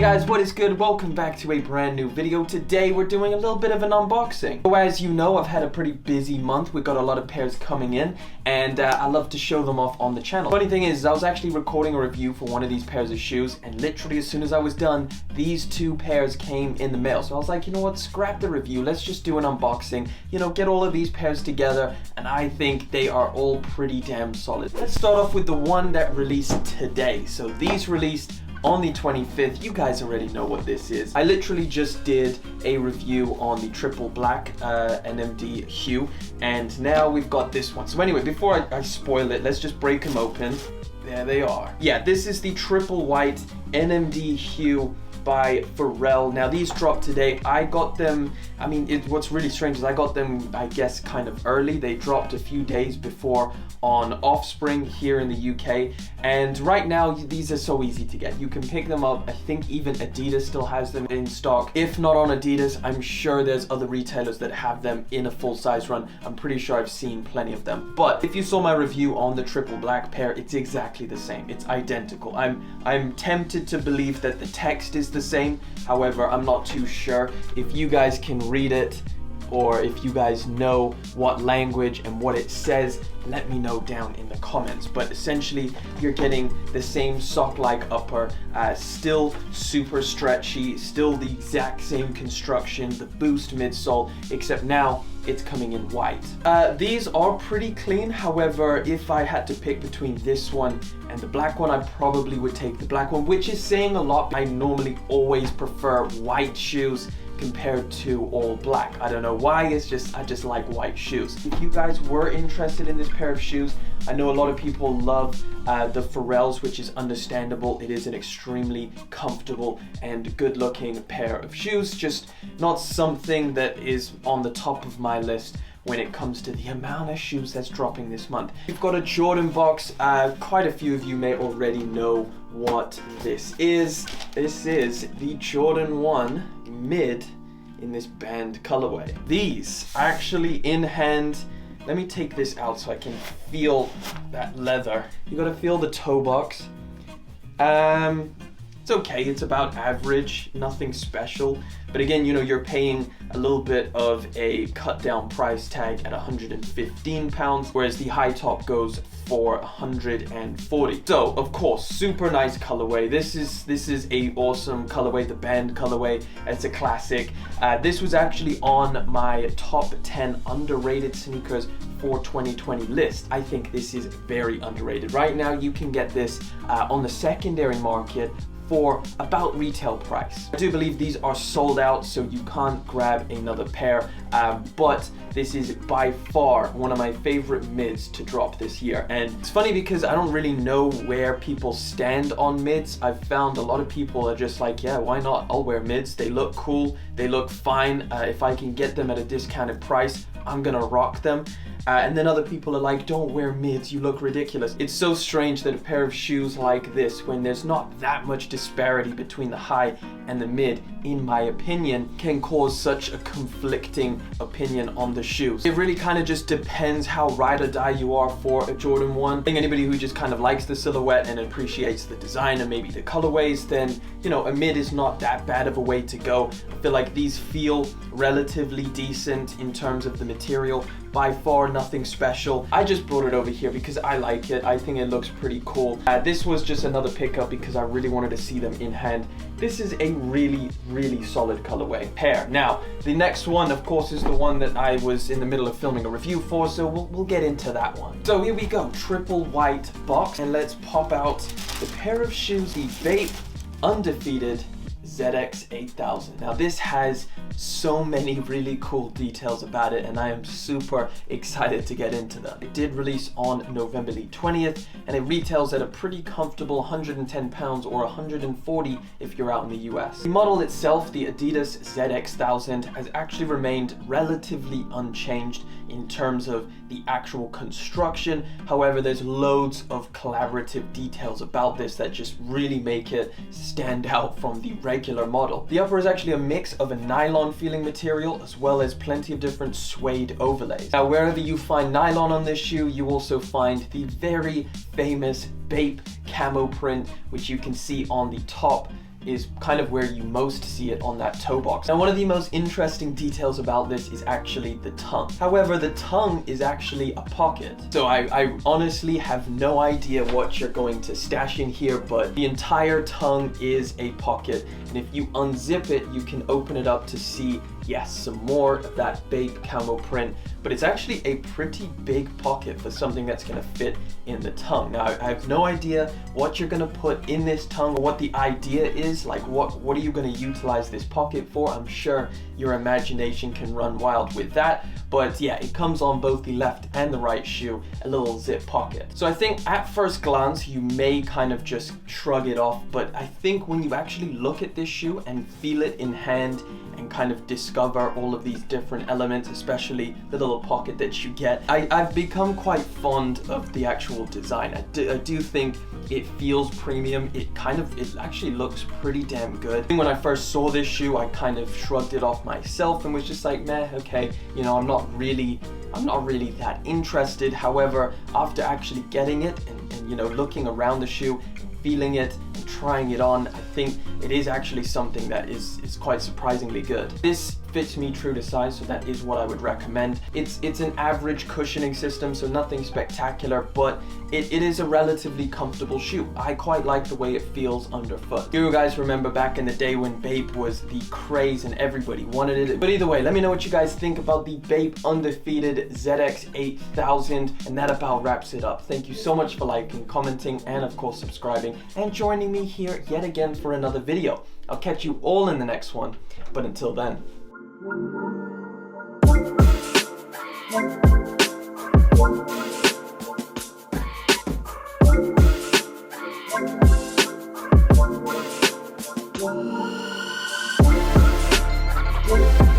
guys, what is good? Welcome back to a brand new video. Today we're doing a little bit of an unboxing. So as you know, I've had a pretty busy month. We've got a lot of pairs coming in and I love to show them off on the channel. Funny thing is, I was actually recording a review for one of these pairs of shoes and literally as soon as I was done, these two pairs came in the mail. So I was like, you know what, scrap the review. Let's just do an unboxing, you know, get all of these pairs together, and I think they are all pretty damn solid. Let's start off with the one that released today. So these released on the 25th. You guys already know what this is. I literally just did a review on the triple black NMD hue, and now we've got this one. So anyway, before I spoil it, let's just break them open. There they are. Yeah, this is the triple white NMD hue by Pharrell. Now these dropped today. I got them, I mean, what's really strange is I got them, I guess, kind of early. They dropped a few days before on Offspring here in the UK, and right now these are so easy to get. You can pick them up. I think even Adidas still has them in stock. If not on Adidas, I'm sure there's other retailers that have them in a full size run. I'm pretty sure I've seen plenty of them. But if you saw my review on the triple black pair, it's exactly the same. It's identical. I'm tempted to believe that the text is the same. However, I'm not too sure. If you guys can read it, or if you guys know what language and what it says, let me know down in the comments. But essentially, you're getting the same sock-like upper, still super stretchy, still the exact same construction, the boost midsole, except now it's coming in white. These are pretty clean. However, if I had to pick between this one and the black one, I probably would take the black one, which is saying a lot. I normally always prefer white shoes compared to all black. I don't know why, it's just I just like white shoes. If you guys were interested in this pair of shoes, I know a lot of people love the Pharrells, which is understandable. It is an extremely comfortable and good looking pair of shoes, just not something that is on the top of my list when it comes to the amount of shoes that's dropping this month. We've got a Jordan box. Quite a few of you may already know what this is. This is the Jordan 1 mid in this band colorway. These are actually in hand. Let me take this out so I can feel that leather. You gotta feel the toe box. It's okay, it's about average, nothing special. But again, you know, you're paying a little bit of a cut down price tag at £115, whereas the high top goes for 140. So of course, super nice colorway. This is a awesome colorway, the band colorway. It's a classic. This was actually on my top 10 underrated sneakers for 2020 list. I think this is very underrated. Right now, you can get this on the secondary market for about retail price. I do believe these are sold out, so you can't grab another pair, but this is by far one of my favorite mids to drop this year. And it's funny because I don't really know where people stand on mids. I've found a lot of people are just like, yeah, why not? I'll wear mids. They look cool, they look fine. If I can get them at a discounted price, I'm gonna rock them. And then other people are like, don't wear mids, you look ridiculous. It's so strange that a pair of shoes like this, when there's not that much disparity between the high and the mid, in my opinion, can cause such a conflicting opinion on the shoes. It really kind of just depends how ride or die you are for a Jordan 1. I think anybody who just kind of likes the silhouette and appreciates the design and maybe the colorways, then, you know, a mid is not that bad of a way to go. I feel like these feel relatively decent in terms of the material. By far nothing special. I just brought it over here because I like it. I think it looks pretty cool. This was just another pickup because I really wanted to see them in hand. This is a really, really solid colorway pair. Now, the next one, of course, is the one that I was in the middle of filming a review for, so we'll get into that one. So here we go, triple white box, and let's pop out the pair of shoes, the Vape Undefeated ZX 8000. Now this has so many really cool details about it and I am super excited to get into them. It did release on November the 20th and it retails at a pretty comfortable £110 or $140 if you're out in the US. The model itself, the Adidas ZX 1000, has actually remained relatively unchanged in terms of the actual construction. However, there's loads of collaborative details about this that just really make it stand out from the regular model. The upper is actually a mix of a nylon feeling material as well as plenty of different suede overlays. Now, wherever you find nylon on this shoe, you also find the very famous Vape camo print, which you can see on the top is kind of where you most see it on that toe box. Now, one of the most interesting details about this is actually the tongue. However, the tongue is actually a pocket. So I honestly have no idea what you're going to stash in here, but the entire tongue is a pocket. And if you unzip it, you can open it up to see, yes, some more of that Bape camo print, but it's actually a pretty big pocket for something that's gonna fit in the tongue. Now, I have no idea what you're gonna put in this tongue or what the idea is, like what are you gonna utilize this pocket for? I'm sure your imagination can run wild with that, but yeah, it comes on both the left and the right shoe, a little zip pocket. So I think at first glance, you may kind of just shrug it off, but I think when you actually look at this shoe and feel it in hand and kind of discover all of these different elements, especially the little pocket that you get, I've become quite fond of the actual design. I do think it feels premium. It actually looks pretty damn good. When I first saw this shoe, I kind of shrugged it off myself and was just like, meh, okay, you know, I'm not really that interested. However, after actually getting it and you know, looking around the shoe, feeling it and trying it on, I think it is actually something that is quite surprisingly good. This fits me true to size, so that is what I would recommend. It's an average cushioning system, so nothing spectacular, but it is a relatively comfortable shoe. I quite like the way it feels underfoot. You guys remember back in the day when Bape was the craze and everybody wanted it. But either way, let me know what you guys think about the Bape Undefeated ZX 8000, and that about wraps it up. Thank you so much for liking, commenting, and of course subscribing, and joining me here yet again for another video. I'll catch you all in the next one, but until then. Whoa.